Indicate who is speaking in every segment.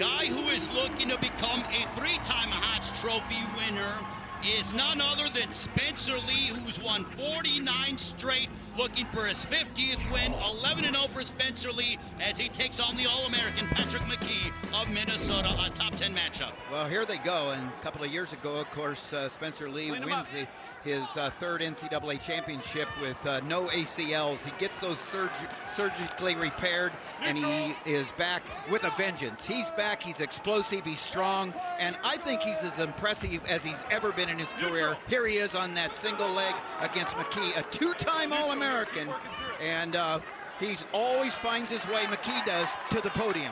Speaker 1: guy who is looking to become a three-time Hodge Trophy winner is none other than Spencer Lee, who's won 49 straight, looking for his 50th win. 11-0 for Spencer Lee as he takes on the All-American Patrick McKee of Minnesota, a top 10 matchup.
Speaker 2: Well, here they go. And a couple of years ago, of course, Spencer Lee wins his third NCAA championship with no ACLs. He gets those surgically repaired, and he is back with a vengeance. He's back, he's explosive, he's strong, and I think he's as impressive as he's ever been in his career. Here he is on that single leg against McKee, a two-time All-American, and he always finds his way, McKee does, to the podium.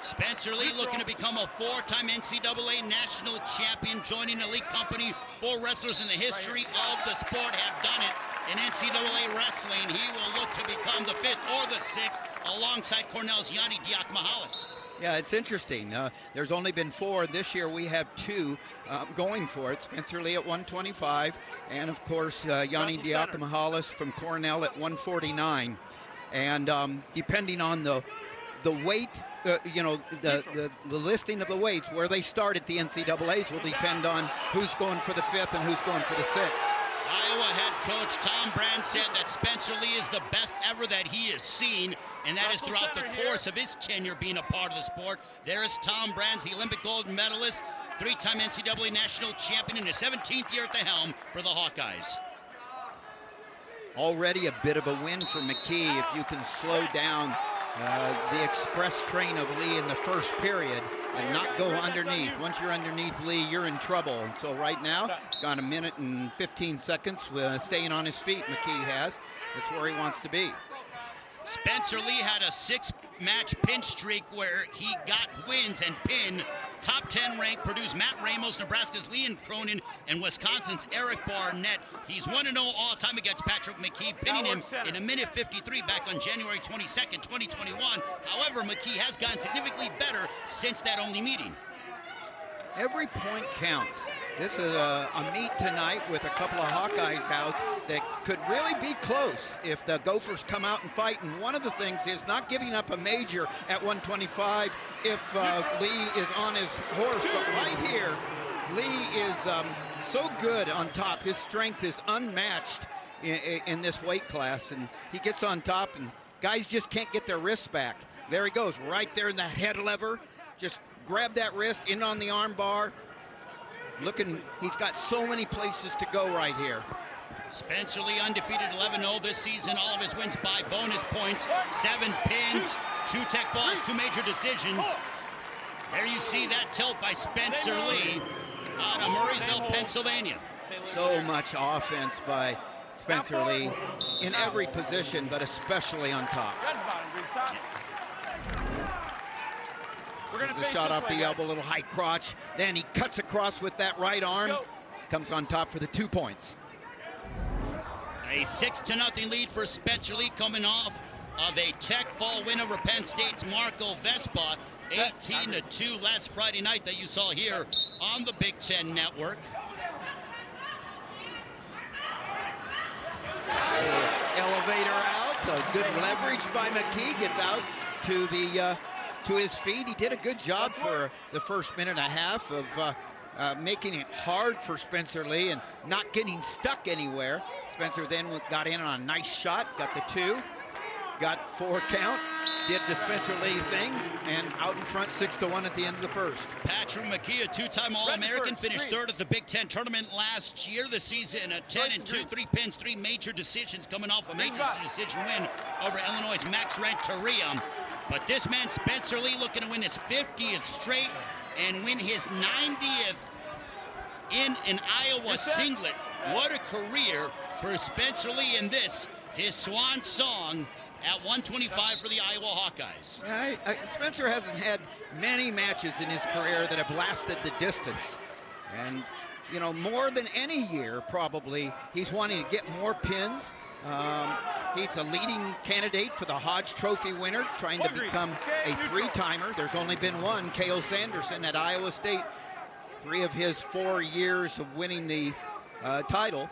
Speaker 1: Spencer Lee looking to become a four-time NCAA national champion, joining elite company. 4 wrestlers in the history of the sport have done it in NCAA wrestling. He will look to become the 5th or the 6th alongside Cornell's Yanni Diakomahalis.
Speaker 2: Yeah, it's interesting. There's only been 4. This year we have 2 going for it. Spencer Lee at 125, and of course Yanni Diakomahalis from Cornell at 149. And depending on the weight, the listing of the weights, where they start at the NCAAs will depend on who's going for the 5th and who's going for the 6th.
Speaker 1: Iowa head coach Tom Brand said that Spencer Lee is the best ever that he has seen, and that is throughout the course of his tenure being a part of the sport. There is Tom Brand, the Olympic gold medalist, 3-time NCAA national champion in his 17th year at the helm for the Hawkeyes.
Speaker 2: Already a bit of a win for McKee if you can slow down the express train of Lee in the first period and not go underneath. Once you're underneath Lee, you're in trouble. And so right now, got 1 minute and 15 seconds staying on his feet, McKee has. That's where he wants to be.
Speaker 1: Spencer Lee had a 6-match pin streak where he got wins and pinned top 10 ranked Purdue's Matt Ramos, Nebraska's Leon Cronin, and Wisconsin's Eric Barnett. He's 1-0 all-time against Patrick McKee, pinning him in 1:53 back on January 22nd, 2021. However, McKee has gotten significantly better since that only meeting.
Speaker 2: Every point counts. This is a meet tonight with a couple of Hawkeyes out that could really be close if the Gophers come out and fight. And one of the things is not giving up a major at 125 if Lee is on his horse. But right here, Lee is so good on top. His strength is unmatched in this weight class. And he gets on top, and guys just can't get their wrists back. There he goes, right there in that head lever. Just grab that wrist, in on the arm bar. Looking, he's got so many places to go right here.
Speaker 1: Spencer Lee undefeated 11-0 this season. All of his wins by bonus points. 7 pins, 2 tech balls, 2 major decisions. There you see that tilt by Spencer Lee out of Murrysville, Pennsylvania.
Speaker 2: So much offense by Spencer Lee in every position, but especially on top. The shot off the elbow, little high crotch. Then he cuts across with that right arm. Comes on top for the 2 points.
Speaker 1: A 6-0 lead for Spencer Lee, coming off of a Tech fall win over Penn State's Marco Vespa. 18-2 last Friday night that you saw here on the Big Ten Network.
Speaker 2: Elevator out. Good leverage by McKee. Gets out to the to his feet. He did a good job for the first minute and a half of making it hard for Spencer Lee and not getting stuck anywhere. Spencer then got in on a nice shot, got the 2, got 4 count, did the Spencer Lee thing, and out in front 6-1 at the end of the first.
Speaker 1: Patrick McKee, a 2-time All-American, finished 3rd at the Big Ten tournament last year. The season, a 10-2, 3 pins, 3 major decisions, coming off a major decision win over Illinois' Max Renteria. But this man, Spencer Lee, looking to win his 50th straight and win his 90th in an Iowa singlet. What a career for Spencer Lee in this, his swan song at 125 for the Iowa Hawkeyes.
Speaker 2: Spencer hasn't had many matches in his career that have lasted the distance. And, you know, more than any year, probably, he's wanting to get more pins. He's a leading candidate for the Hodge Trophy winner, trying to become a 3-timer. There's only been one, K.O. Sanderson at Iowa State. 3 of his 4 years of winning the title.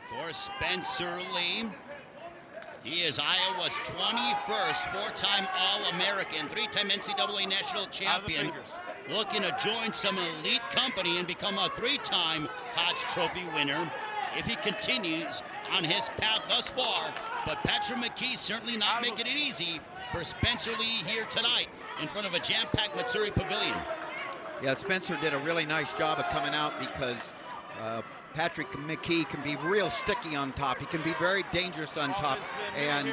Speaker 1: For Spencer Lee, He is Iowa's 21st four-time All-American, three-time NCAA national champion, looking to join some elite company and become a three-time Hodge Trophy winner if he continues on his path thus far. But Patrick McKee certainly not making it easy for Spencer Lee here tonight in front of a jam-packed Missouri Pavilion.
Speaker 2: Yeah, Spencer did a really nice job of coming out because Patrick McKee can be real sticky on top. He can be very dangerous on top. And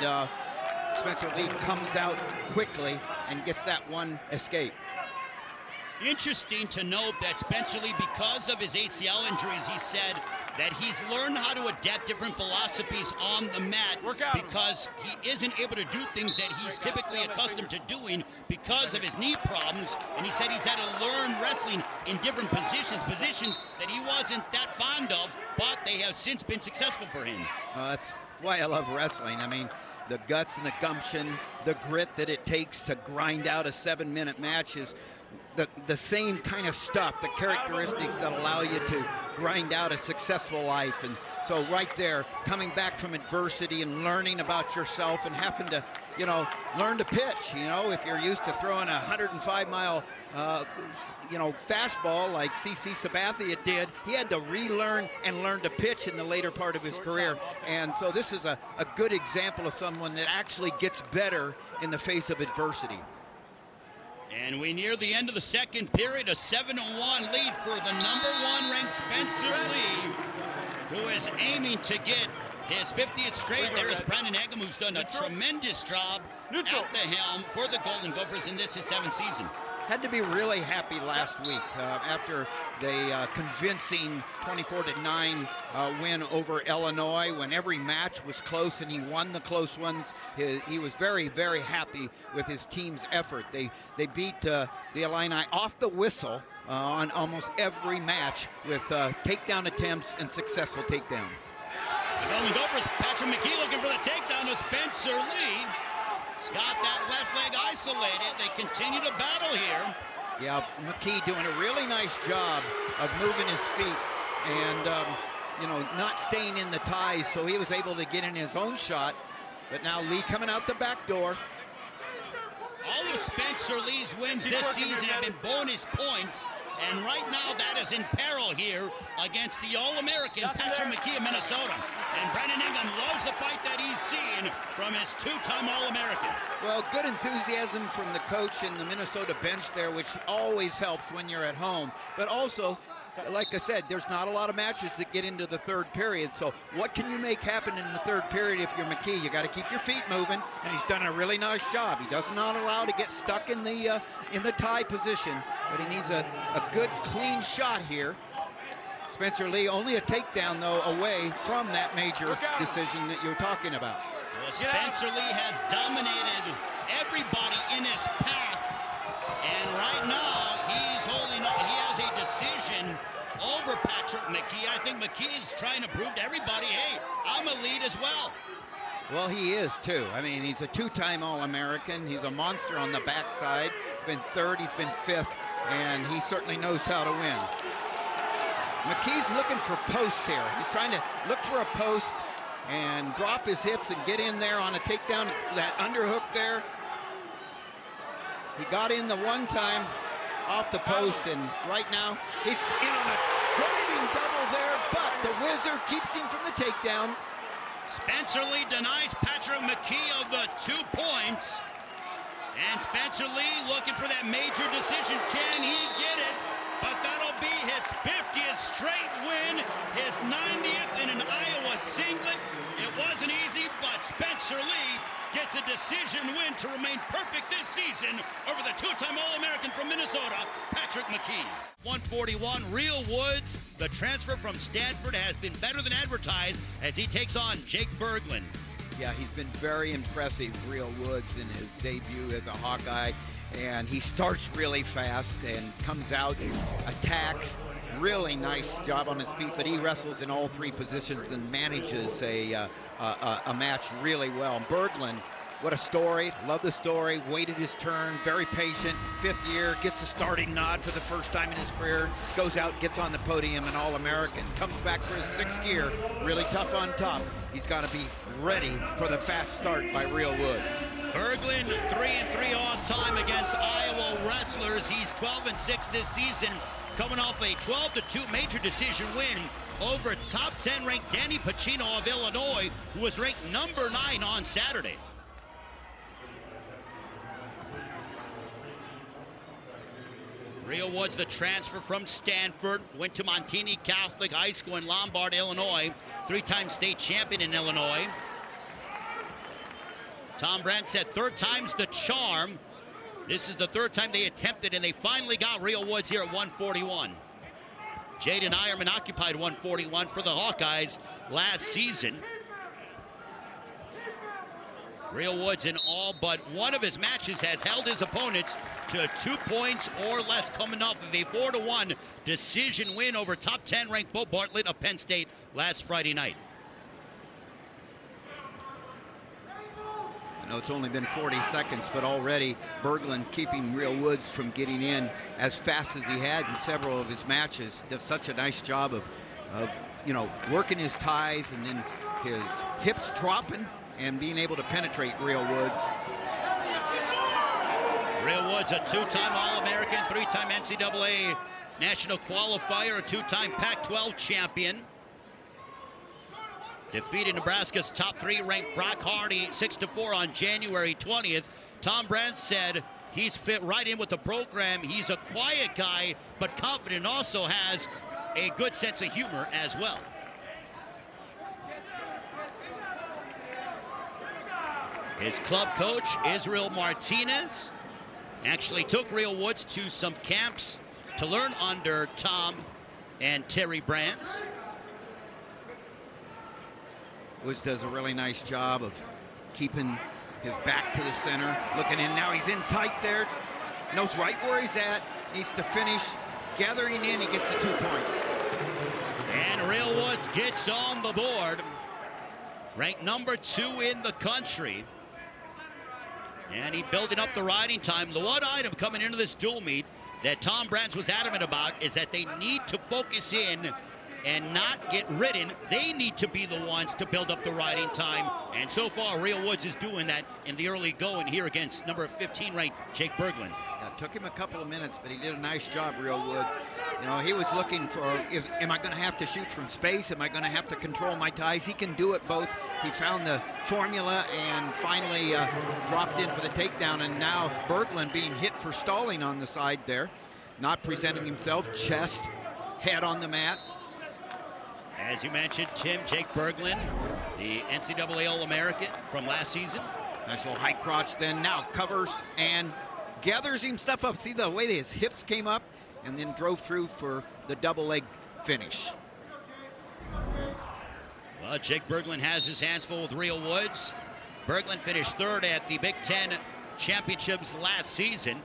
Speaker 2: Spencer Lee comes out quickly and gets that one escape.
Speaker 1: Interesting to note that Spencer Lee, because of his ACL injuries, he said that he's learned how to adapt different philosophies on the mat because he isn't able to do things that he's typically accustomed to doing because of his knee problems. And he said he's had to learn wrestling in different positions that he wasn't that fond of, but they have since been successful for him.
Speaker 2: That's why I love wrestling. I mean, the guts and the gumption, the grit that it takes to grind out a 7-minute match is the same kind of stuff, the characteristics that allow you to grind out a successful life. And so right there, coming back from adversity and learning about yourself and having to, learn to pitch. If you're used to throwing a 105-mile, fastball like C.C. Sabathia did, he had to relearn and learn to pitch in the later part of his career. And so this is a good example of someone that actually gets better in the face of adversity.
Speaker 1: And we near the end of the second period, a 7-1 lead for the #1 ranked Spencer Lee, who is aiming to get his 50th straight. There is Brandon Eggum, who's done a tremendous job at the helm for the Golden Gophers in this his 7th season.
Speaker 2: Had to be really happy last week after the convincing 24-9 win over Illinois, when every match was close and he won the close ones. He was very, very happy with his team's effort. They beat the Illini off the whistle on almost every match with takedown attempts and successful takedowns.
Speaker 1: The Golden Gophers, Patrick McKee looking for the takedown to Spencer Lee. He's got that left leg isolated. They continue to battle here.
Speaker 2: Yeah, McKee doing a really nice job of moving his feet and, not staying in the ties, so he was able to get in his own shot. But now Lee coming out the back door.
Speaker 1: All of Spencer Lee's wins this season have been bonus points, and right now that is in peril here against the All-American Patrick McKee of Minnesota. And Brandon Ingham loves the fight that he's seen from his two-time All-American.
Speaker 2: Well, good enthusiasm from the coach and the Minnesota bench there, which always helps when you're at home. But also, like I said, there's not a lot of matches that get into the third period. So what can you make happen in the third period if you're McKee? You got to keep your feet moving, and he's done a really nice job. He does not allow to get stuck in the tie position, but he needs a good, clean shot here. Spencer Lee only a takedown, though, away from that major decision that you're talking about.
Speaker 1: Well, Spencer Lee has dominated everybody in his path, and right now he's holding on. He has a decision over Patrick McKee. I think McKee is trying to prove to everybody, hey, I'm a lead as well.
Speaker 2: Well, he is, too. I mean, he's a two-time All-American. He's a monster on the backside. He's been third, he's been fifth, and he certainly knows how to win. McKee's looking for posts here. He's trying to look for a post and drop his hips and get in there on a takedown, that underhook there. He got in the one time off the post, and right now he's in on a driving double there, but the Wizard keeps him from the takedown.
Speaker 1: Spencer Lee denies Patrick McKee of the 2 points. And Spencer Lee looking for that major decision. Can he get it? But that'll be his 50th straight win, his 90th in an Iowa singlet. It wasn't easy, but Spencer Lee gets a decision win to remain perfect this season over the two-time All-American from Minnesota, Patrick McKee. 141, Real Woods, the transfer from Stanford, has been better than advertised as he takes on Jake Bergland.
Speaker 2: Yeah, he's been very impressive, Real Woods, in his debut as a Hawkeye. And he starts really fast and comes out, attacks. Really nice job on his feet, but he wrestles in all 3 positions and manages a match really well. Bergland, what a story. Love the story. Waited his turn, very patient. 5th year, gets a starting nod for the first time in his career. Goes out, gets on the podium, an All-American. Comes back for his 6th year, really tough on top. He's got to be ready for the fast start by Real Woods.
Speaker 1: Bergland 3-3 all time against Iowa wrestlers. He's 12-6 this season, coming off a 12-2 major decision win over top 10 ranked Danny Pacino of Illinois, who was ranked number 9 on Saturday. Real Woods, the transfer from Stanford, went to Montini Catholic High School in Lombard, Illinois, 3-time state champion in Illinois. Tom Brandt said 3rd time's the charm. This is the 3rd time they attempted, and they finally got Real Woods here at 141. Jaden Ironman occupied 141 for the Hawkeyes last season. Real Woods in all but one of his matches has held his opponents to 2 points or less, coming off of a 4-1 decision win over top 10 ranked Bo Bartlett of Penn State last Friday night.
Speaker 2: I know it's only been 40 seconds, but already Bergland keeping Real Woods from getting in as fast as he had in several of his matches. Does such a nice job of you know, working his ties and then his hips dropping and being able to penetrate Real Woods.
Speaker 1: Real Woods, a 2-time All-American, 3-time NCAA national qualifier, a 2-time Pac-12 champion. Defeated Nebraska's top 3 ranked Brock Hardy 6-4 on January 20th. Tom Brandt said he's fit right in with the program. He's a quiet guy, but confident, also has a good sense of humor as well. His club coach, Israel Martinez, actually took Real Woods to some camps to learn under Tom and Terry Brands.
Speaker 2: Woods does a really nice job of keeping his back to the center, looking in. Now he's in tight there, knows right where he's at, needs to finish, gathering in, he gets the 2 points.
Speaker 1: And Real Woods gets on the board, ranked number 2 in the country. And he building up the riding time. The one item coming into this dual meet that Tom Brands was adamant about is that they need to focus in and not get ridden. They need to be the ones to build up the riding time. And so far, Real Woods is doing that in the early going here against number 15 ranked Jake Bergland.
Speaker 2: Yeah, took him a couple of minutes, but he did a nice job, Real Woods. You know, he was looking for, am I going to have to shoot from space? Am I going to have to control my ties? He can do it both. He found the formula and finally dropped in for the takedown. And now Bergland being hit for stalling on the side there, not presenting himself, chest, head on the mat.
Speaker 1: As you mentioned, Tim, Jake Bergland, the NCAA All-American from last season.
Speaker 2: Nice little high crotch then, now covers and gathers him stuff up. See the way his hips came up and then drove through for the double leg finish.
Speaker 1: Well, Jake Bergland has his hands full with Real Woods. Bergland finished 3rd at the Big Ten Championships last season.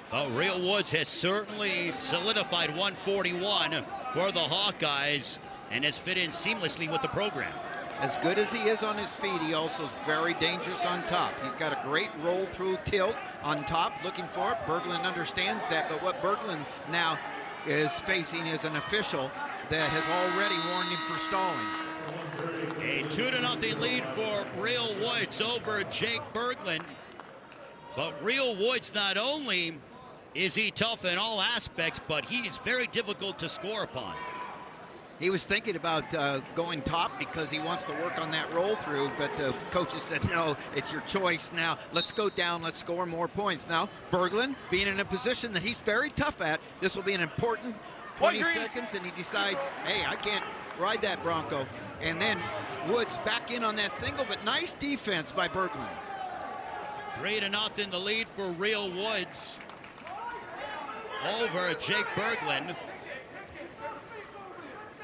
Speaker 1: But Real Woods has certainly solidified 141 for the Hawkeyes and has fit in seamlessly with the program.
Speaker 2: As good as he is on his feet, he also is very dangerous on top. He's got a great roll-through tilt on top, looking for it. Bergland understands that, but what Bergland now is facing is an official that has already warned him for stalling.
Speaker 1: A 2-0 lead for Real Woods over Jake Bergland. But Real Woods, not only is he tough in all aspects, but he is very difficult to score upon.
Speaker 2: He was thinking about going top because he wants to work on that roll through, but the coaches said, no, it's your choice now. Let's go down, let's score more points. Now, Bergland being in a position that he's very tough at, this will be an important 20 seconds, and he decides, hey, I can't ride that Bronco. And then Woods back in on that single, but nice defense by Bergland.
Speaker 1: 3-0 the lead for Real Woods over Jake Bergland.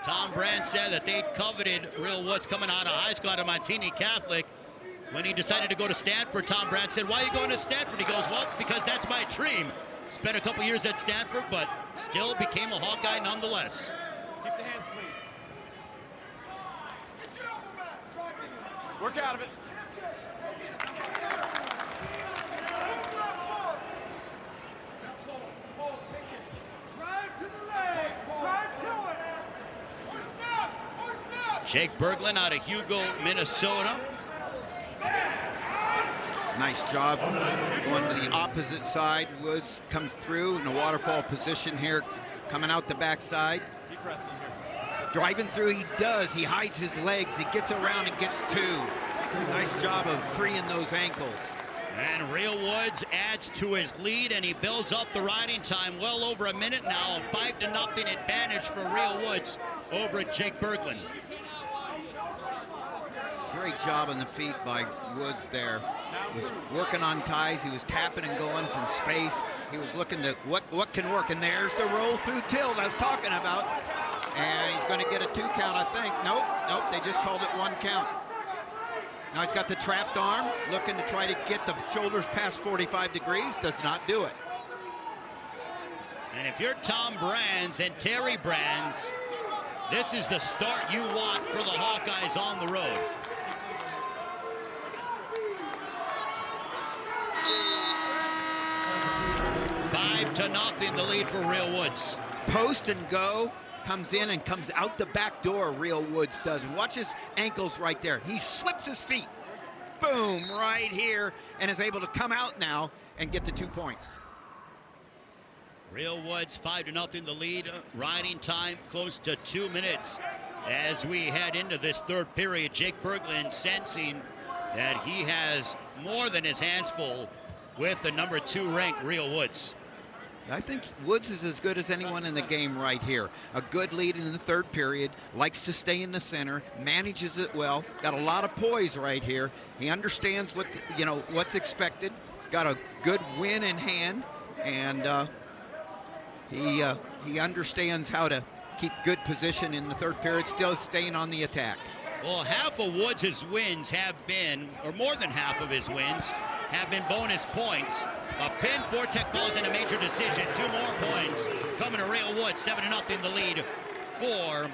Speaker 1: Tom Brandt said that they'd coveted Real Woods coming out of high school out of Montini Catholic. When he decided to go to Stanford, Tom Brandt said, why are you going to Stanford? He goes, well, because that's my dream. Spent a couple years at Stanford, but still became a Hawkeye nonetheless.
Speaker 3: Keep the hands clean. Work out of it.
Speaker 1: Jake Bergland out of Hugo, Minnesota.
Speaker 2: Nice job going to the opposite side. Woods comes through in a waterfall position here, coming out the backside.
Speaker 3: Deep press in here.
Speaker 2: Driving through, he does. He hides his legs. He gets around and gets two. Nice job of freeing those ankles.
Speaker 1: And Real Woods adds to his lead, and he builds up the riding time well over a minute now. 5-0 advantage for Real Woods over Jake Bergland.
Speaker 2: Great job on the feet by Woods there. He was working on ties. He was tapping and going from space. He was looking to what can work. And there's the roll through tilt I was talking about. And he's going to get a 2 count, I think. Nope, they just called it 1 count. Now he's got the trapped arm, looking to try to get the shoulders past 45 degrees. Does not do it.
Speaker 1: And if you're Tom Brands and Terry Brands, this is the start you want for the Hawkeyes on the road. Five to nothing, the lead for Real Woods.
Speaker 2: Post and go, comes in and comes out the back door, Real Woods does. Watch his ankles right there. He slips his feet. Boom, right here, and is able to come out now and get the 2 points.
Speaker 1: Real Woods 5-0 the lead. Riding time close to 2 minutes. As we head into this third period, Jake Bergland sensing that he has more than his hands full with the number 2 ranked Real Woods.
Speaker 2: I think Woods is as good as anyone in the game right here. A good lead in the third period, likes to stay in the center, manages it well, got a lot of poise right here. He understands what's expected. Got a good win in hand, and he understands how to keep good position in the third period, still staying on the attack.
Speaker 1: Well, half of Woods' wins have been, or more than half of his wins, have been bonus points. A pin, 4 tech balls, and a major decision. 2 more points coming to Real Woods. 7-0 the lead for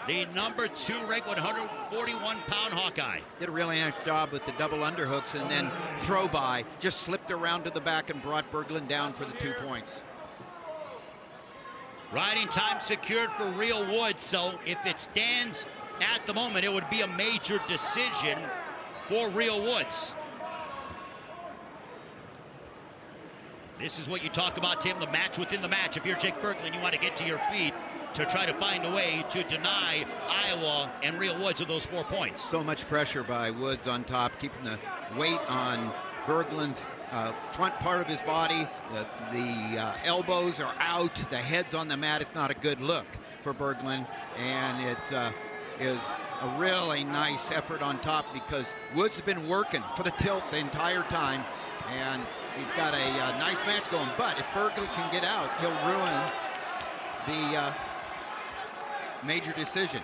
Speaker 1: the number 2 ranked 141-pound Hawkeye.
Speaker 2: Did a really nice job with the double underhooks and then throw by. Just slipped around to the back and brought Bergland down for the 2 points.
Speaker 1: Riding time secured for Real Woods, so if it stands at the moment, it would be a major decision for Real Woods. This is what you talk about, Tim, the match within the match. If you're Jake Bergland, you want to get to your feet to try to find a way to deny Iowa and Real Woods of those 4 points.
Speaker 2: So much pressure by Woods on top, keeping the weight on Bergland's front part of his body. The elbows are out, the head's on the mat. It's not a good look for Bergland, and it is a really nice effort on top because Woods has been working for the tilt the entire time, and he's got a nice match going. But if Bergland can get out, he'll ruin the major decision.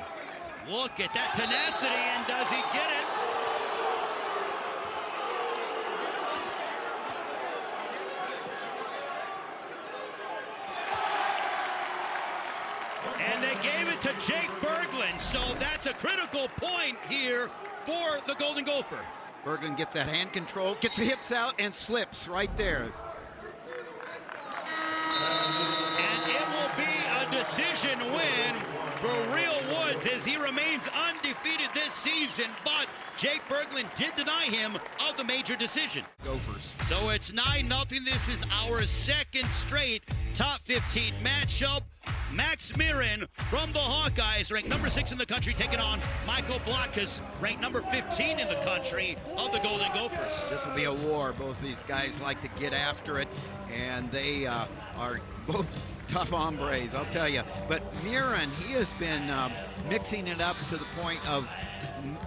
Speaker 1: Look at that tenacity, and does he get it? And they gave it to Jake Bergland, so that's a critical point here for the Golden Gopher.
Speaker 2: Bergland gets that hand control, gets the hips out, and slips right there.
Speaker 1: And it will be a decision win for Real Woods as he remains undefeated this season, but Jake Bergland did deny him of the major decision.
Speaker 2: Gophers.
Speaker 1: So it's 9-0. This is our second straight top 15 matchup. Max Murin from the Hawkeyes, ranked number 6 in the country, taking on Michael Blockhus, ranked number 15 in the country of the Golden Gophers.
Speaker 2: This will be a war. Both these guys like to get after it, and they are both tough hombres, I'll tell you. But Murin, he has been mixing it up to the point of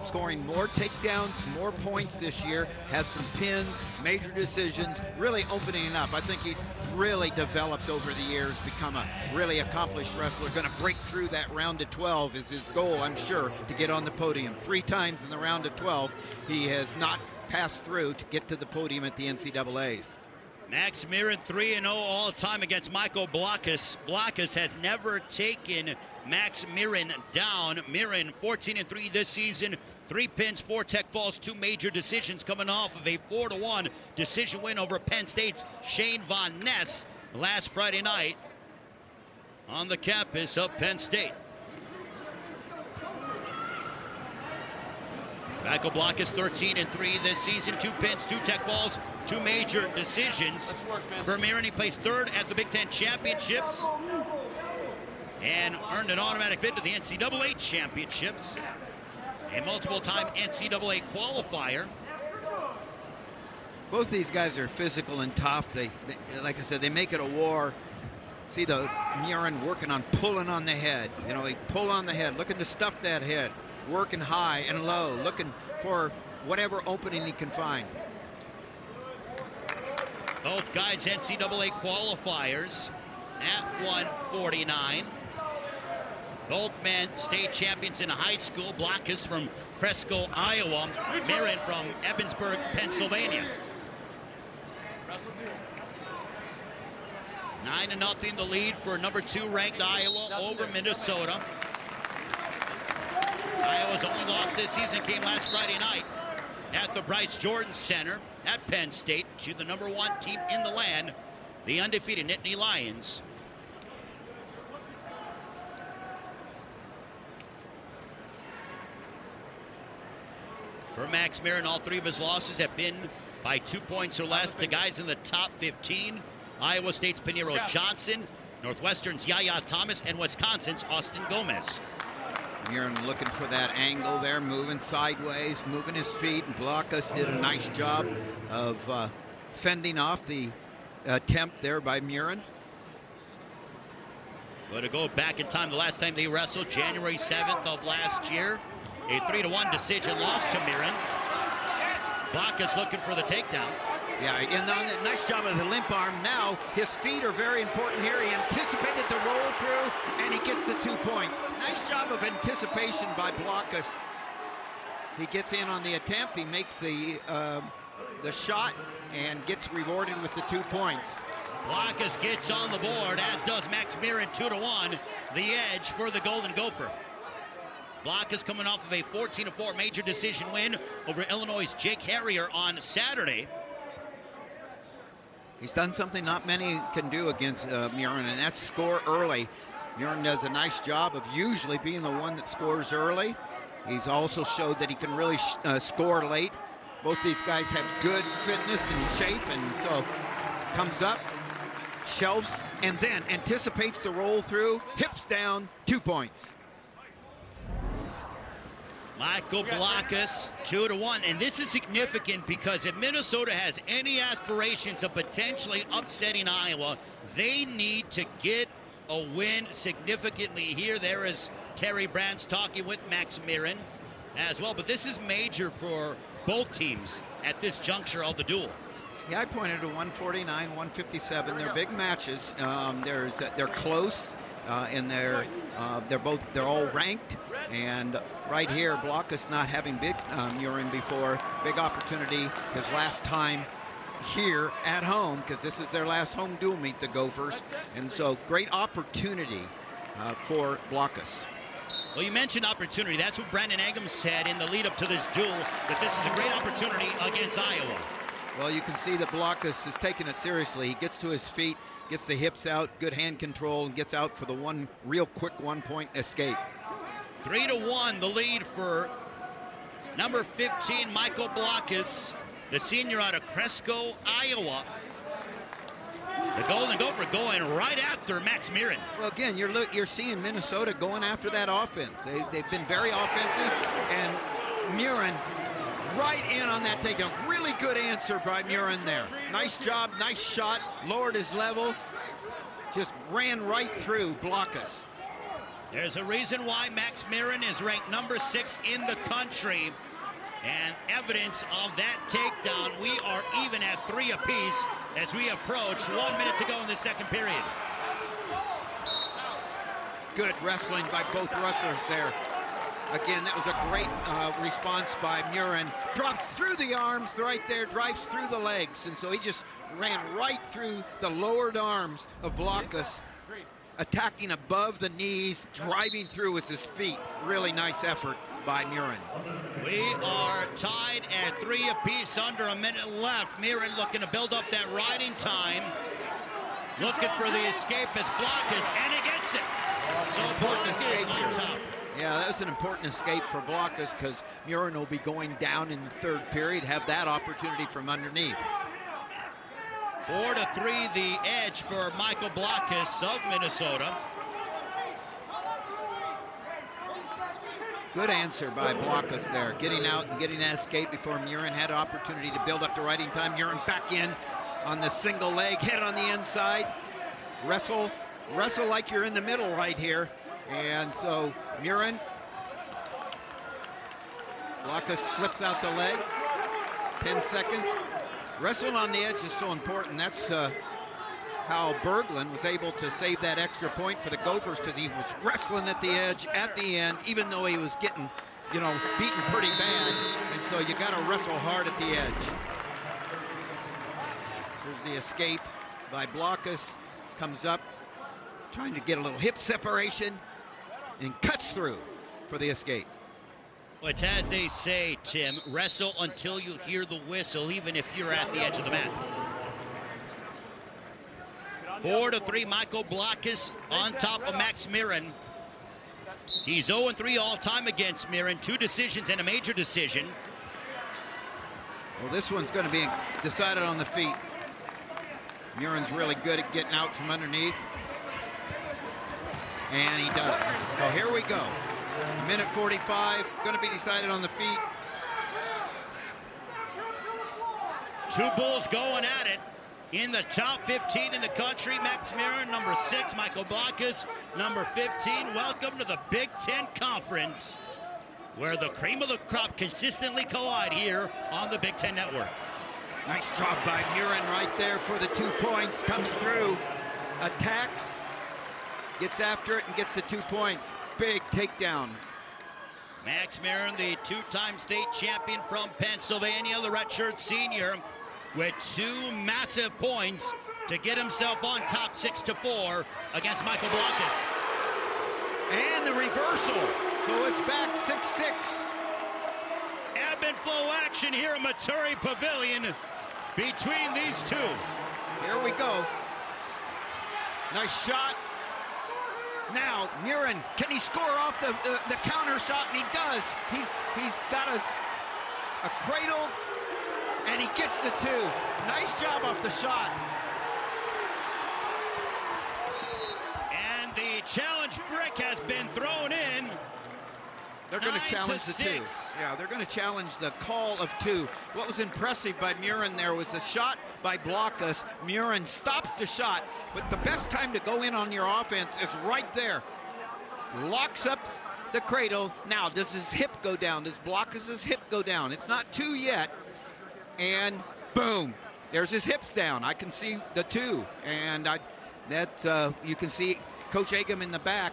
Speaker 2: scoring more takedowns, more points this year, has some pins, major decisions, really opening it up. I think he's really developed over the years, become a really accomplished wrestler. Going to break through that round of 12 is his goal, I'm sure, to get on the podium. 3 times in the round of 12, he has not passed through to get to the podium at the NCAAs.
Speaker 1: Max Murin 3-0 all-time against Michael Blockhus. Blockhus has never taken Max Murin down. Murin 14-3 this season, 3 pins, 4 tech falls, 2 major decisions, coming off of a 4-1 decision win over Penn State's Shane Von Ness last Friday night on the campus of Penn State. Michael Blockhus 13-3 this season. 2 pins, 2 tech balls, 2 major decisions. For Murin, he placed 3rd at the Big Ten Championships and earned an automatic bid to the NCAA Championships. A multiple-time NCAA qualifier.
Speaker 2: Both these guys are physical and tough. They, like I said, they make it a war. See the Murin working on pulling on the head. You know, they pull on the head, looking to stuff that head, working high and low, looking for whatever opening he can find.
Speaker 1: Both guys NCAA qualifiers at 149. Both men state champions in high school. Blockhus from Cresco, Iowa. Murin from Evansburg, Pennsylvania. 9-0 the lead for number 2 ranked Iowa over Minnesota. Iowa's only loss this season came last Friday night at the Bryce Jordan Center at Penn State to the number 1 team in the land, the undefeated Nittany Lions. For Max Murin, all 3 of his losses have been by 2 points or less to guys in the top 15. Iowa State's Pinheiro Johnson, Northwestern's Yaya Thomas, and Wisconsin's Austin Gomez.
Speaker 2: Murin looking for that angle there, moving sideways, moving his feet, and Blockhus did a nice job of fending off the attempt there by Murin.
Speaker 1: But to go back in time, the last time they wrestled, January 7th of last year, a 3-1 decision loss to Murin. Blockhus looking for the takedown.
Speaker 2: Yeah, and on the nice job of the limp arm. Now his feet are very important here. He anticipated the roll through, and he gets the 2 points. Nice job of anticipation by Blockhus. He gets in on the attempt. He makes the shot and gets rewarded with the 2 points.
Speaker 1: Blockhus gets on the board, as does Max Murin. 2-1, the edge for the Golden Gopher. Blockhus coming off of a 14-4 major decision win over Illinois' Jake Harrier on Saturday.
Speaker 2: He's done something not many can do against Murin, and that's score early. Murin does a nice job of usually being the one that scores early. He's also showed that he can really score late. Both these guys have good fitness and shape, and so comes up, shelves, and then anticipates the roll through, hips down, 2 points.
Speaker 1: Michael Blockhus, 2-1, and this is significant because if Minnesota has any aspirations of potentially upsetting Iowa, they need to get a win significantly here. There is Terry Brands talking with Max Murin as well, but this is major for both teams at this juncture of the duel.
Speaker 2: Yeah, I pointed to 149, 157. They're big matches. They're close, and they're all ranked. And right here, Blockhus not having big Murin before, big opportunity. His last time here at home, because this is their last home duel meet, the Gophers, and so great opportunity for Blockhus.
Speaker 1: Well, you mentioned opportunity. That's what Brandon Eggum said in the lead up to this duel, that this is a great opportunity against Iowa.
Speaker 2: Well, you can see that Blockhus is taking it seriously. He gets to his feet, gets the hips out, good hand control, and gets out for the one real quick 1-point escape.
Speaker 1: 3-1 the lead for number 15, Michael Blockhus, the senior out of Cresco, Iowa. The Golden Gopher going right after Max Murin.
Speaker 2: Well, again, you're seeing Minnesota going after that offense. They've been very offensive, and Murin right in on that takedown. Really good answer by Murin there. Nice job, nice shot, lowered his level, just ran right through Blockhus.
Speaker 1: There's a reason why Max Murin is ranked number 6 in the country. And evidence of that takedown. We are even at 3 apiece as we approach 1 minute to go in the second period.
Speaker 2: Good wrestling by both wrestlers there. Again, that was a great response by Murin. Drops through the arms right there, drives through the legs. And so he just ran right through the lowered arms of Blockhus, attacking above the knees, driving through with his feet. Really nice effort by Murin.
Speaker 1: We are tied at 3 apiece, under a minute left. Murin looking to build up that riding time. Looking for the escape as Blockhus, and he gets it. So Blockhus on top.
Speaker 2: Yeah, that was an important escape for Blockhus because Murin will be going down in the third period, have that opportunity from underneath.
Speaker 1: 4-3 the edge for Michael Blockhus of Minnesota.
Speaker 2: Good answer by Blockhus there, getting out and getting that escape before Murin had an opportunity to build up the riding time. Murin back in on the single leg, hit on the inside. Wrestle like you're in the middle right here. And so Murin, Blockhus slips out the leg, 10 seconds. Wrestling on the edge is so important. That's how Bergland was able to save that extra point for the Gophers, because he was wrestling at the edge at the end, even though he was getting, beaten pretty bad. And so you got to wrestle hard at the edge. There's the escape by Blockhus, comes up, trying to get a little hip separation, and cuts through for the escape.
Speaker 1: Well, it's as they say, Tim, wrestle until you hear the whistle, even if you're at the edge of the mat. 4-3, Michael Blockhus on top of Max Murin. He's 0-3 all-time against Murin, 2 decisions and a major decision.
Speaker 2: Well, this one's going to be decided on the feet. Murin's really good at getting out from underneath. And he does. So here we go. Minute 45, going to be decided on the feet.
Speaker 1: 2 bulls going at it. In the top 15 in the country, Max Murin, number 6, Michael Blockhus, number 15. Welcome to the Big Ten Conference, where the cream of the crop consistently collide here on the Big Ten Network.
Speaker 2: Nice job by Murin right there for the 2 points. Comes through, attacks, gets after it, and gets the 2 points. Big takedown.
Speaker 1: Max Murin, the 2-time state champion from Pennsylvania, the redshirt senior, with 2 massive points to get himself on top 6-4 against Michael Blockhus.
Speaker 2: And the reversal. So it's back 6-6.
Speaker 1: Ebb and flow action here at Maturi Pavilion between these 2.
Speaker 2: Here we go. Nice shot. Now, Murin, can he score off the counter shot? And he does. He's got a cradle, and he gets the 2. Nice job off the shot.
Speaker 1: And the challenge brick has been thrown in.
Speaker 2: They're going to challenge the 2. Yeah, they're going to challenge the call of 2. What was impressive by Murin there was the shot by Blockhus. Murin stops the shot, but the best time to go in on your offense is right there. Locks up the cradle. Now, does his hip go down? Does Blockhus's hip go down? It's not 2 yet. And boom, there's his hips down. I can see the 2. And you can see Coach Agam in the back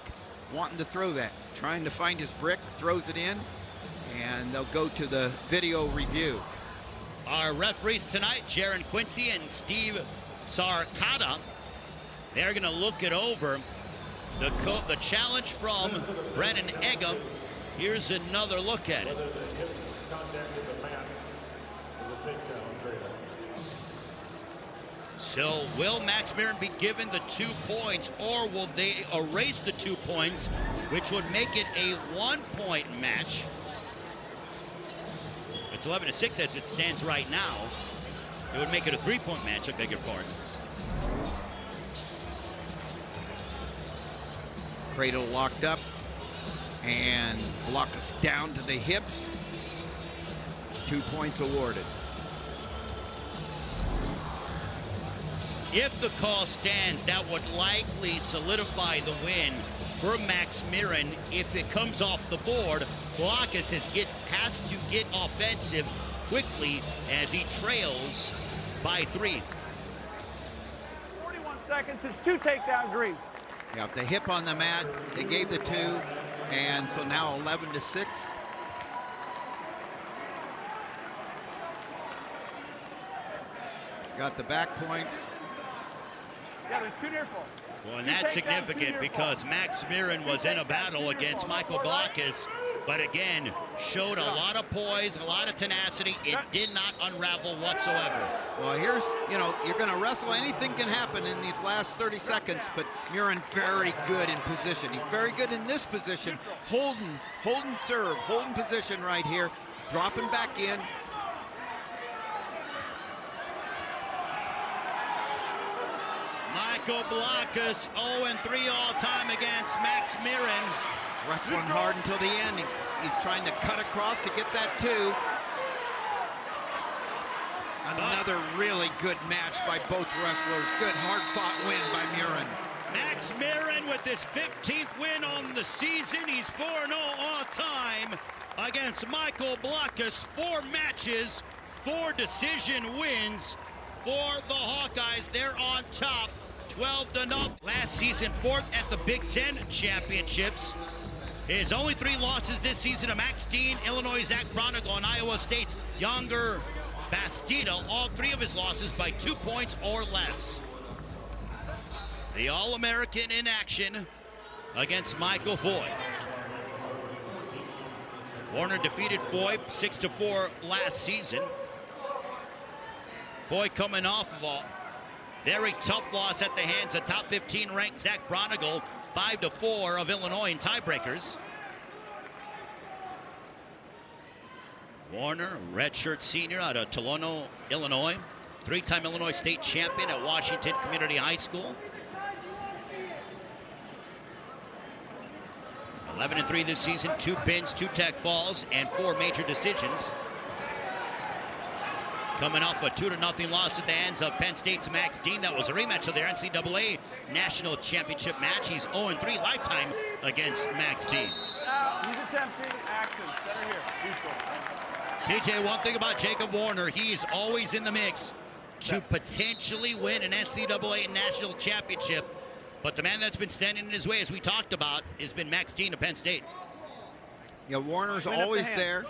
Speaker 2: wanting to throw that, trying to find his brick, throws it in, and they'll go to the video review.
Speaker 1: Our referees tonight, Jaron Quincy and Steve Sarkata, they're going to look it over. The challenge from Brennan Egum. Here's another look at it. So will Max Murin be given the 2 points, or will they erase the 2 points, which would make it a 1-point match? It's 11-6 as it stands right now. It would make it a 3-point match, I beg your pardon.
Speaker 2: Cradle locked up, and Blockhus down to the hips. 2 points awarded.
Speaker 1: If the call stands, that would likely solidify the win for Max Murin. If it comes off the board, Blockhus has to get offensive quickly as he trails by 3.
Speaker 3: 41 seconds, it's 2 takedown green.
Speaker 2: Yeah, the hip on the mat, they gave the 2, and so now 11-6. Got the back points.
Speaker 3: Yeah, there's 2 near falls.
Speaker 1: Well, and that's significant because Max Murin was in a battle against Michael Blockhus but again, showed a lot of poise, a lot of tenacity. It did not unravel whatsoever.
Speaker 2: Well, here's, you're going to wrestle. Anything can happen in these last 30 seconds, but Murin very good in position. He's very good in this position. Holding serve, holding position right here, dropping back in.
Speaker 1: Michial Blockhus 0-3 all-time against Max Murin.
Speaker 2: Wrestling hard until the end. He's trying to cut across to get that two. Another really good match by both wrestlers. Good hard-fought win by Murin.
Speaker 1: Max Murin with his 15th win on the season. He's 4-0 all-time against Michial Blockhus. 4 matches, 4 decision wins for the Hawkeyes. They're on top, 12-0. Last season, 4th at the Big Ten Championships. His only 3 losses this season to Max Dean, Illinois' Zach Bronigal, and Iowa State's Younger Bastida. All 3 of his losses by 2 points or less. The All-American in action against Michael Foy. Warner defeated Foy 6-4 last season. Foy coming off of a very tough loss at the hands of top 15 ranked Zach Bronigal, 5-4 of Illinois in tiebreakers. Warner, redshirt senior out of Tolono, Illinois. 3-time Illinois state champion at Washington Community High School. 11-3 this season, 2 pins, 2 tech falls, and 4 major decisions. Coming off a 2-0 loss at the hands of Penn State's Max Dean. That was a rematch of their NCAA National Championship match. He's 0-3 lifetime against Max Dean.
Speaker 3: He's attempting action. Center here.
Speaker 1: TJ, one thing about Jacob Warner, he is always in the mix to potentially win an NCAA National Championship. But the man that's been standing in his way, as we talked about, has been Max Dean of Penn State.
Speaker 2: Yeah, Warner's always there.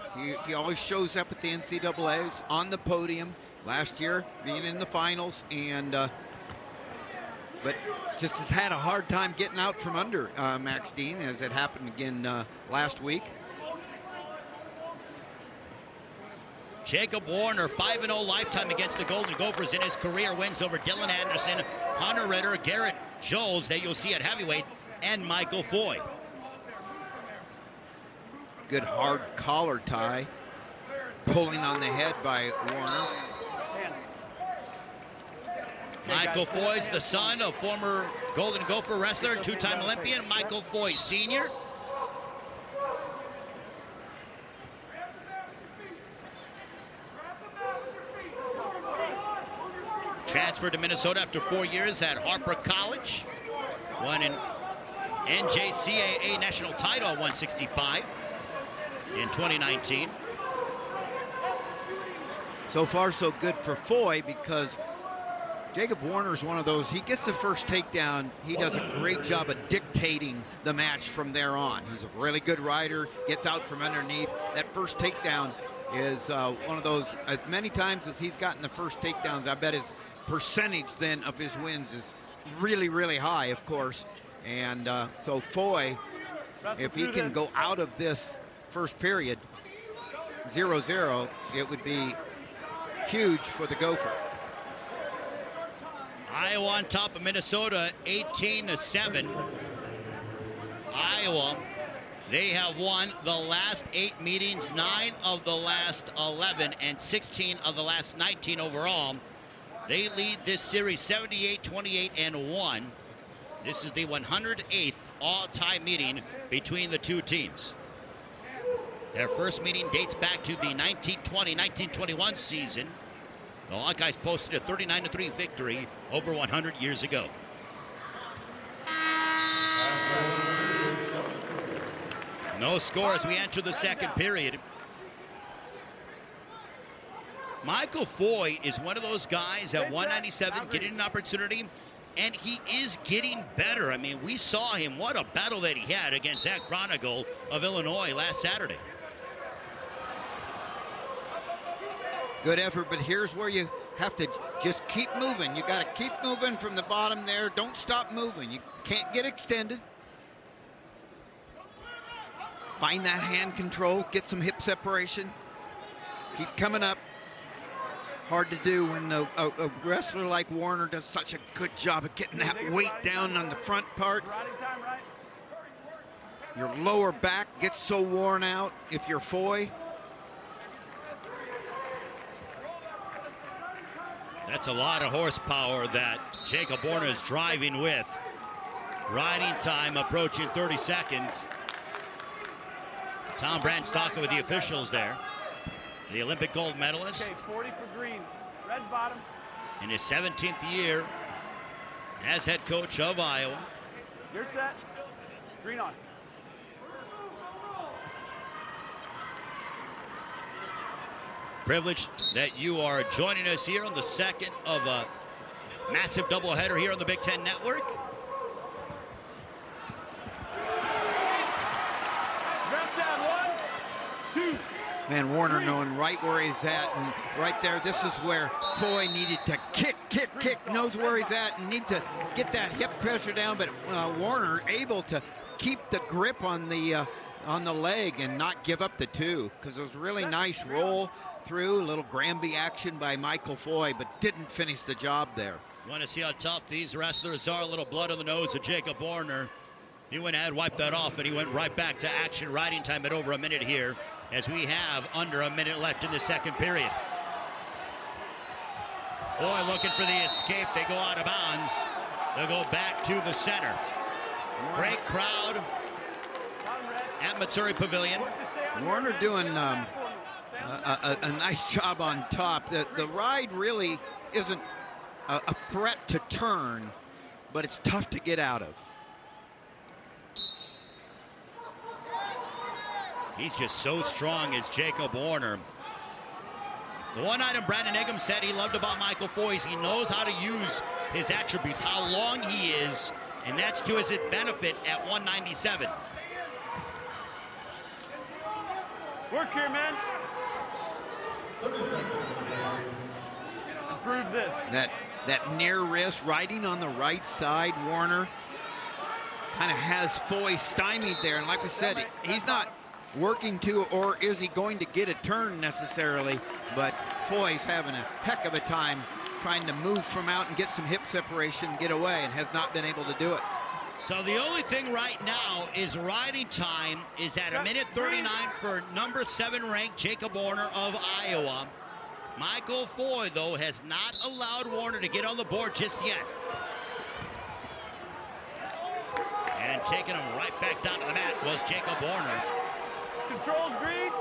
Speaker 2: He always shows up at the NCAAs, on the podium. Last year, being in the finals, and but just has had a hard time getting out from under Max Dean, as it happened again last week.
Speaker 1: Jacob Warner, 5-0 lifetime against the Golden Gophers in his career. Wins over Dylan Anderson, Hunter Ritter, Garrett Jones, that you'll see at heavyweight, and Michael Foy.
Speaker 2: Good hard collar tie. Pulling on the head by Warner.
Speaker 1: Michael Foy's the son of former Golden Gopher wrestler, 2-time Olympian, Michael Foy Sr. Transferred to Minnesota after 4 years at Harper College. Won an NJCAA national title at 165 in 2019.
Speaker 2: So far, so good for Foy, because Jacob Warner's one of those, he gets the first takedown, he does a great job of dictating the match from there on. He's a really good rider, gets out from underneath. That first takedown is one of those, as many times as he's gotten the first takedowns, I bet his percentage then of his wins is really, really high, of course. And so Foy, if he can go out of this first period 0-0, it would be huge for the Gopher.
Speaker 1: Iowa on top of Minnesota, 18-7. Iowa, they have won the last 8 meetings, 9 of the last 11, and 16 of the last 19 overall. They lead this series 78-28-1. This is the 108th all-time meeting between the two teams. Their first meeting dates back to the 1920-1921 season. The Hawkeyes posted a 39-3 victory over 100 years ago. No score as we enter the second period. Michael Foy is one of those guys at 197 getting an opportunity, and he is getting better. I mean, we saw him, what a battle that he had against Zach Bronigal of Illinois last Saturday.
Speaker 2: Good effort, but here's where you have to just keep moving. You got to keep moving from the bottom there. Don't stop moving. You can't get extended. Find that hand control, get some hip separation, keep coming up. Hard to do when a wrestler like Warner does such a good job of getting that weight down on the front part. Your lower back gets so worn out if you're Foy.
Speaker 1: That's a lot of horsepower that Jacob Warner is driving with. Riding time approaching 30 seconds. Tom Brand talking with the officials there. The Olympic gold medalist.
Speaker 3: Okay, 40 for green. Red's bottom.
Speaker 1: In his 17th year as head coach of Iowa.
Speaker 3: You're set. Green on.
Speaker 1: Privileged that you are joining us here on the second of a massive doubleheader here on the Big Ten Network.
Speaker 3: Ref down, 1, 2.
Speaker 2: Man, Warner knowing right where he's at, and right there, this is where Foy needed to kick, knows where he's at, and need to get that hip pressure down, but Warner able to keep the grip on the leg and not give up the two, because it was a really nice roll through, a little Granby action by Michael Foy, but didn't finish the job there.
Speaker 1: You want to see how tough these wrestlers are. A little blood on the nose of Jacob Warner. He went ahead, wiped that off, and he went right back to action. Riding time at over a minute here, as we have under a minute left in the second period. Foy looking for the escape. They go out of bounds. They'll go back to the center. Great crowd at Missouri Pavilion.
Speaker 2: Warner doing a nice job on top. The ride really isn't a threat to turn, but it's tough to get out of.
Speaker 1: He's just so strong as Jacob Warner. The one item Brandon Eggum said he loved about Michael Foy is he knows how to use his attributes, how long he is, and that's to his benefit at 197.
Speaker 3: Work here, man. Improve this.
Speaker 2: That near wrist riding on the right side, Warner kind of has Foy stymied there, and like I said, he's not working to, or is he going to get a turn necessarily, but Foy's having a heck of a time trying to move from out and get some hip separation and get away, and has not been able to do it.
Speaker 1: So the only thing right now is riding time is at a minute 39 for number 7 ranked Jacob Warner of Iowa. Michael Foy, though, has not allowed Warner to get on the board just yet. And taking him right back down to the mat was Jacob Warner.
Speaker 3: Controls green.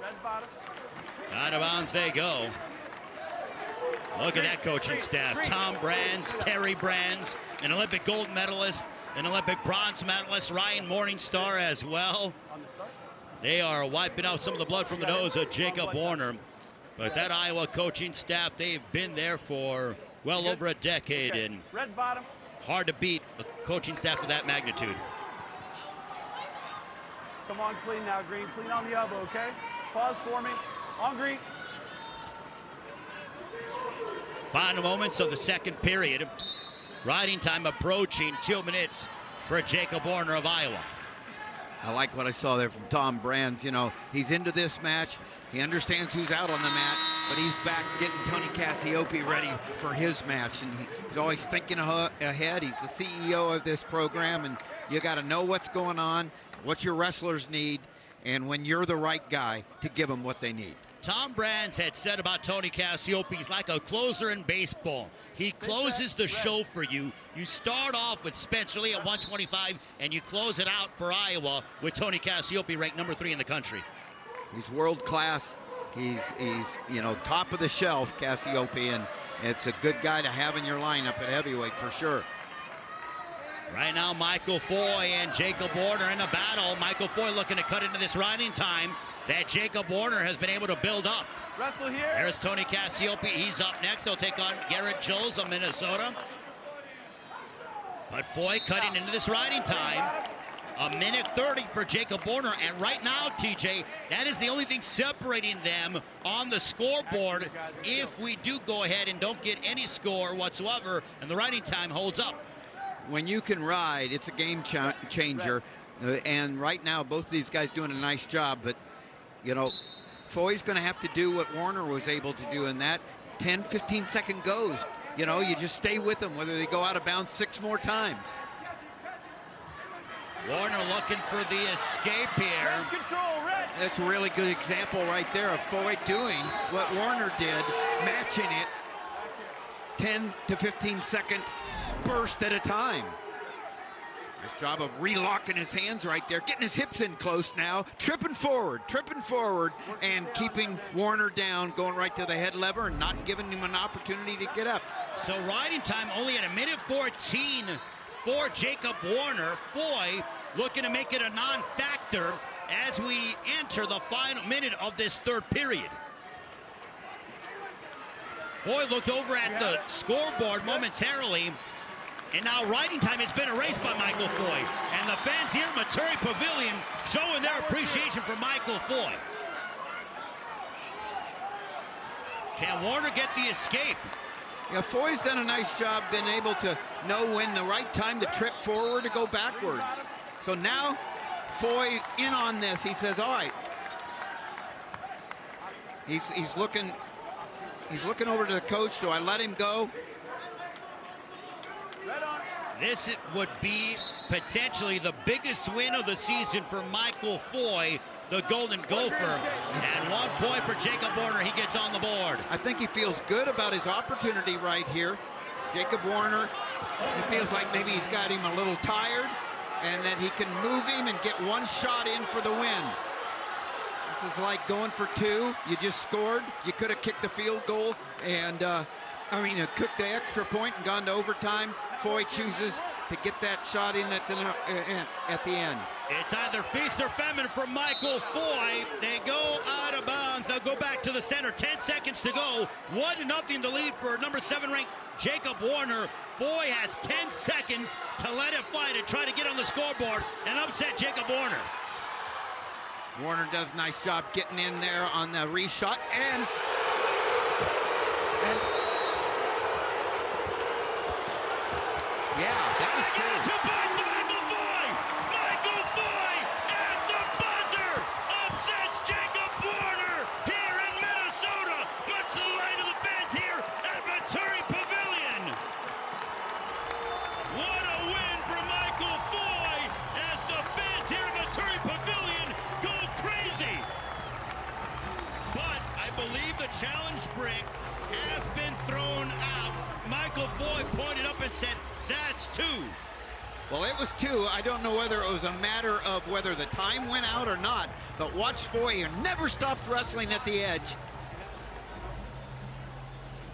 Speaker 3: Red bottom.
Speaker 1: Out of bounds they go. Look at that coaching staff. Tom Brands, Terry Brands, an Olympic gold medalist, an Olympic bronze medalist, Ryan Morningstar as well. They are wiping out some of the blood from the nose of Jacob Warner. But that Iowa coaching staff, they've been there for well over a decade, and
Speaker 3: Red's bottom.
Speaker 1: hard to beat a coaching staff of that magnitude.
Speaker 3: Come on, clean now, green. Clean on the elbow, okay? Pause for me. On green.
Speaker 1: Final moments of the second period. Riding time approaching 2 minutes for Jacob Warner of Iowa.
Speaker 2: I like what I saw there from Tom Brands. You know, he's into this match. He understands who's out on the mat, but he's back getting Tony Cassiope ready for his match. And he's always thinking ahead. He's the CEO of this program, and you got to know what's going on, what your wrestlers need, and when you're the right guy to give them what they need.
Speaker 1: Tom Brands had said about Tony Cassiope, he's like a closer in baseball. He closes the show for you. You start off with Spencer Lee at 125, and you close it out for Iowa with Tony Cassiope ranked number 3 in the country.
Speaker 2: He's world class. He's you know, top of the shelf, Cassiope, and it's a good guy to have in your lineup at heavyweight for sure.
Speaker 1: Right now, Michael Foy and Jacob Warner in a battle. Michael Foy looking to cut into this riding time that Jacob Warner has been able to build up.
Speaker 3: Wrestle here.
Speaker 1: There's Tony Cassiope. He's up next. He'll take on Garrett Jones of Minnesota. But Foy cutting into this riding time. A minute 30 for Jacob Warner. And right now, TJ, that is the only thing separating them on the scoreboard if we do go ahead and don't get any score whatsoever and the riding time holds up.
Speaker 2: When you can ride, it's a game changer. And right now, both of these guys doing a nice job. But, you know, Foy's going to have to do what Warner was able to do in that 10, 15-second goes. You know, you just stay with them, whether they go out of bounds 6 more times.
Speaker 1: Warner looking for the escape here.
Speaker 2: That's a really good example right there of Foy doing what Warner did, matching it 10 to 15-second burst at a time. Good job of relocking his hands right there, getting his hips in close now, tripping forward, and keeping Warner down, going right to the head lever and not giving him an opportunity to get up.
Speaker 1: So riding time only at 1:14 for Jacob Warner. Foy looking to make it a non-factor as we enter the final minute of this third period. Foy looked over at the scoreboard momentarily, and now riding time has been erased by Michael Foy. And the fans here at Maturi Pavilion showing their appreciation for Michael Foy. Can Warner get the escape?
Speaker 2: Yeah, Foy's done a nice job being able to know when the right time to trip forward or go backwards. So now Foy in on this. He says, all right. He's looking over to the coach. Do I let him go?
Speaker 1: This would be potentially the biggest win of the season for Michael Foy, the Golden Gopher. And 1 point for Jacob Warner. He gets on the board.
Speaker 2: I think he feels good about his opportunity right here. Jacob Warner, he feels like maybe he's got him a little tired and that he can move him and get one shot in for the win. This is like going for 2. You just scored. You could have kicked the field goal and, cooked the extra point and gone to overtime. Foy chooses to get that shot in at the end.
Speaker 1: It's either feast or famine for Michael Foy. They go out of bounds. They'll go back to the center. 10 seconds to go. 1-0 the lead for number 7 ranked Jacob Warner. Foy has 10 seconds to let it fly to try to get on the scoreboard and upset Jacob Warner.
Speaker 2: Warner does a nice job getting in there on the reshot and yeah, that was true.
Speaker 1: 2 points to Michael Foy! Michael Foy at the buzzer upsets Jacob Warner here in Minnesota. Much to the delight of the fans here at Maturi Pavilion. What a win for Michael Foy as the fans here at Maturi Pavilion go crazy. But I believe the challenge brick has been thrown out. Michael Foy pointed up and said, that's 2.
Speaker 2: Well, it was 2. I don't know whether it was a matter of whether the time went out or not, but watch Foy never stopped wrestling at the edge.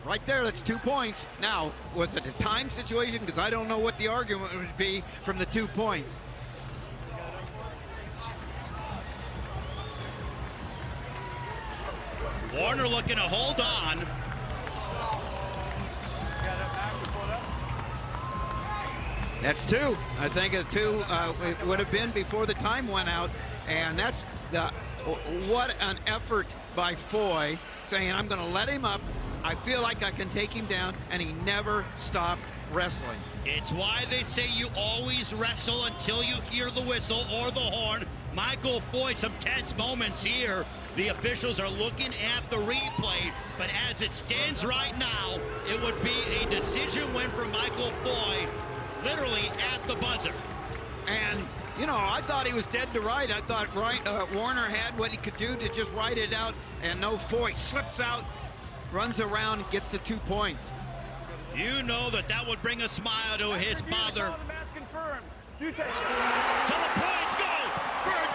Speaker 2: Right there, that's 2 points. Now, was it a time situation? Because I don't know what the argument would be from the 2 points.
Speaker 1: Warner looking to hold on.
Speaker 2: That's 2. I think a 2 it would have been before the time went out. And that's what an effort by Foy, saying, I'm going to let him up. I feel like I can take him down, and he never stopped wrestling.
Speaker 1: It's why they say you always wrestle until you hear the whistle or the horn. Michael Foy, some tense moments here. The officials are looking at the replay, but as it stands right now, it would be a decision win for Michael Foy, literally at the buzzer.
Speaker 2: And, you know, I thought he was dead to right. I thought Warner had what he could do to just ride it out, and no, Foy slips out, runs around, and gets the 2 points.
Speaker 1: You know that would bring a smile to his mother. So the points go for